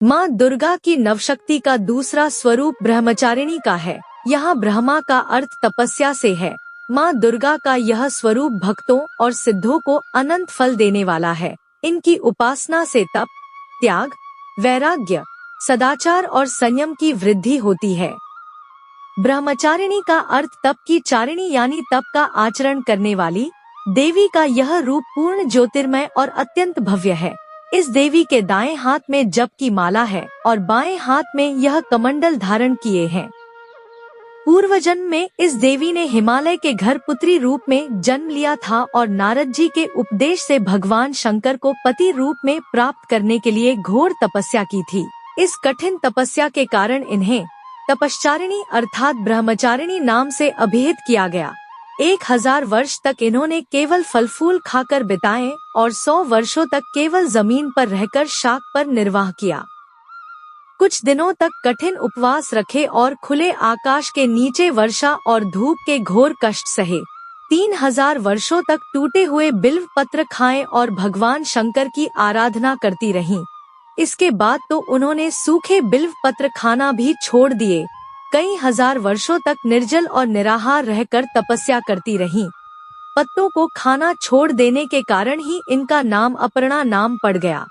माँ दुर्गा की नवशक्ति का दूसरा स्वरूप ब्रह्मचारिणी का है। यहाँ ब्रह्मा का अर्थ तपस्या से है। माँ दुर्गा का यह स्वरूप भक्तों और सिद्धों को अनंत फल देने वाला है। इनकी उपासना से तप, त्याग, वैराग्य, सदाचार और संयम की वृद्धि होती है। ब्रह्मचारिणी का अर्थ तप की चारिणी यानी तप का आचरण करने वाली देवी का यह रूप पूर्ण ज्योतिर्मय और अत्यंत भव्य है। इस देवी के दाएं हाथ में जप की माला है और बाएं हाथ में यह कमंडल धारण किए हैं। पूर्व जन्म में इस देवी ने हिमालय के घर पुत्री रूप में जन्म लिया था और नारद जी के उपदेश से भगवान शंकर को पति रूप में प्राप्त करने के लिए घोर तपस्या की थी। इस कठिन तपस्या के कारण इन्हें तपश्चारिणी अर्थात ब्रह्मचारिणी नाम से अभिहित किया गया। 1000 वर्ष तक इन्होंने केवल फल फूल खाकर बिताए और 100 वर्षों तक केवल जमीन पर रहकर शाक पर निर्वाह किया। कुछ दिनों तक कठिन उपवास रखे और खुले आकाश के नीचे वर्षा और धूप के घोर कष्ट सहे। 3000 वर्षों तक टूटे हुए बिल्व पत्र खाएं और भगवान शंकर की आराधना करती रहीं। इसके बाद तो उन्होंने सूखे बिल्व पत्र खाना भी छोड़ दिए। कई हजार वर्षों तक निर्जल और निराहार रहकर तपस्या करती रहीं। पत्तों को खाना छोड़ देने के कारण ही इनका नाम अपर्णा नाम पड़ गया।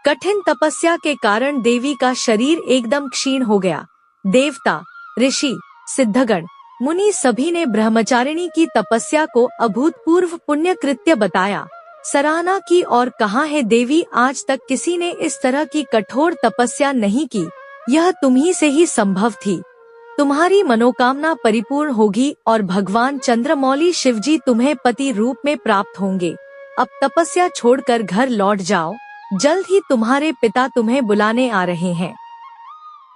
कठिन तपस्या के कारण देवी का शरीर एकदम क्षीण हो गया। देवता, ऋषि, सिद्धगण, मुनि सभी ने ब्रह्मचारिणी की तपस्या को अभूतपूर्व पुण्य कृत्य बताया, सराहना की और कहा है देवी आज तक किसी ने इस तरह की कठोर तपस्या नहीं की। यह तुम्ही से ही संभव थी। तुम्हारी मनोकामना परिपूर्ण होगी और भगवान चंद्रमौली शिवजी तुम्हें पति रूप में प्राप्त होंगे। अब तपस्या छोड़कर घर लौट जाओ, जल्द ही तुम्हारे पिता तुम्हें बुलाने आ रहे हैं।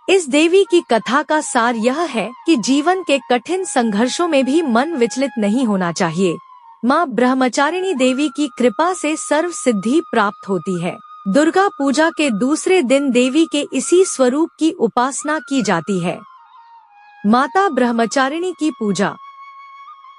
इस देवी की कथा का सार यह है कि जीवन के कठिन संघर्षों में भी मन विचलित नहीं होना चाहिए। माँ ब्रह्मचारिणी देवी की कृपा से सर्व सिद्धि प्राप्त होती है। दुर्गा पूजा के दूसरे दिन देवी के इसी स्वरूप की उपासना की जाती है। माता ब्रह्मचारिणी की पूजा।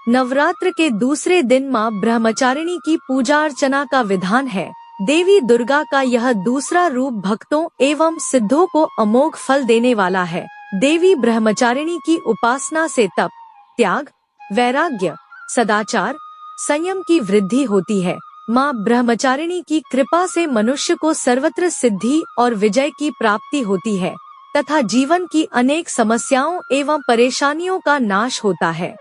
नवरात्र के दूसरे दिन माँ ब्रह्मचारिणी की पूजा अर्चना का विधान है। देवी दुर्गा का यह दूसरा रूप भक्तों एवं सिद्धों को अमोघ फल देने वाला है। देवी ब्रह्मचारिणी की उपासना से तप, त्याग, वैराग्य, सदाचार, संयम की वृद्धि होती है। माँ ब्रह्मचारिणी की कृपा से मनुष्य को सर्वत्र सिद्धि और विजय की प्राप्ति होती है तथा जीवन की अनेक समस्याओं एवं परेशानियों का नाश होता है।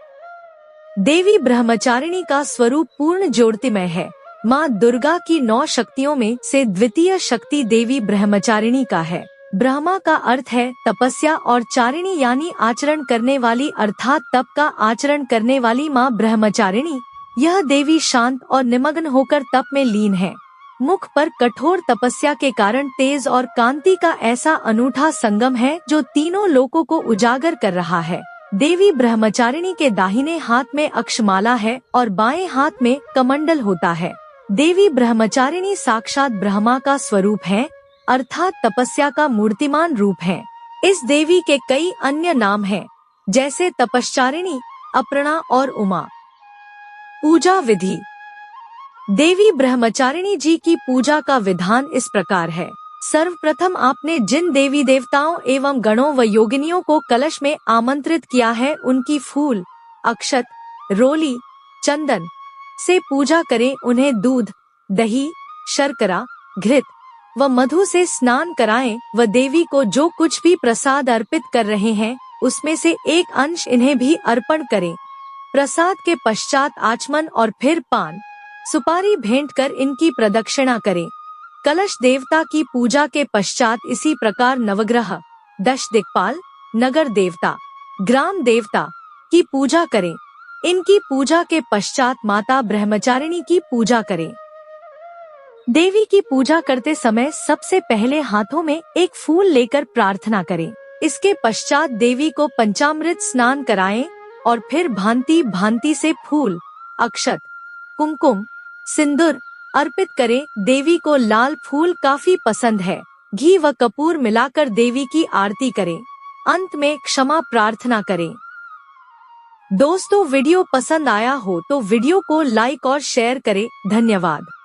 देवी ब्रह्मचारिणी का स्वरूप पूर्ण ज्योतिर्मय है। माँ दुर्गा की 9 शक्तियों में से द्वितीय शक्ति देवी ब्रह्मचारिणी का है। ब्रह्मा का अर्थ है तपस्या और चारिणी यानी आचरण करने वाली अर्थात तप का आचरण करने वाली माँ ब्रह्मचारिणी। यह देवी शांत और निमग्न होकर तप में लीन है। मुख पर कठोर तपस्या के कारण तेज और कांति का ऐसा अनूठा संगम है जो तीनों लोकों को उजागर कर रहा है। देवी ब्रह्मचारिणी के दाहिने हाथ में अक्षमाला है और बाएं हाथ में कमंडल होता है। देवी ब्रह्मचारिणी साक्षात ब्रह्मा का स्वरूप है अर्थात तपस्या का मूर्तिमान रूप है। इस देवी के कई अन्य नाम हैं, जैसे तपश्चारिणी, अपर्णा और उमा। पूजा विधि। देवी ब्रह्मचारिणी जी की पूजा का विधान इस प्रकार है। सर्वप्रथम आपने जिन देवी देवताओं एवं गणों व योगिनियों को कलश में आमंत्रित किया है उनकी फूल, अक्षत, रोली, चंदन से पूजा करें। उन्हें दूध, दही, शर्करा, घृत व मधु से स्नान कराएं व देवी को जो कुछ भी प्रसाद अर्पित कर रहे हैं उसमें से एक अंश इन्हें भी अर्पण करें। प्रसाद के पश्चात आचमन और फिर पान, सुपारी भेंट कर इनकी प्रदक्षिणा करें। कलश देवता की पूजा के पश्चात इसी प्रकार नवग्रह, 10 दिक्पाल, नगर देवता, ग्राम देवता की पूजा करें। इनकी पूजा के पश्चात माता ब्रह्मचारिणी की पूजा करें। देवी की पूजा करते समय सबसे पहले हाथों में एक फूल लेकर प्रार्थना करें। इसके पश्चात देवी को पंचामृत स्नान कराएं और फिर भांति भांति से फूल, अक्षत, कुमकुम, सिंदूर अर्पित करें। देवी को लाल फूल काफी पसंद है। घी व कपूर मिलाकर देवी की आरती करें। अंत में क्षमा प्रार्थना करें। दोस्तों वीडियो पसंद आया हो तो वीडियो को लाइक और शेयर करें। धन्यवाद।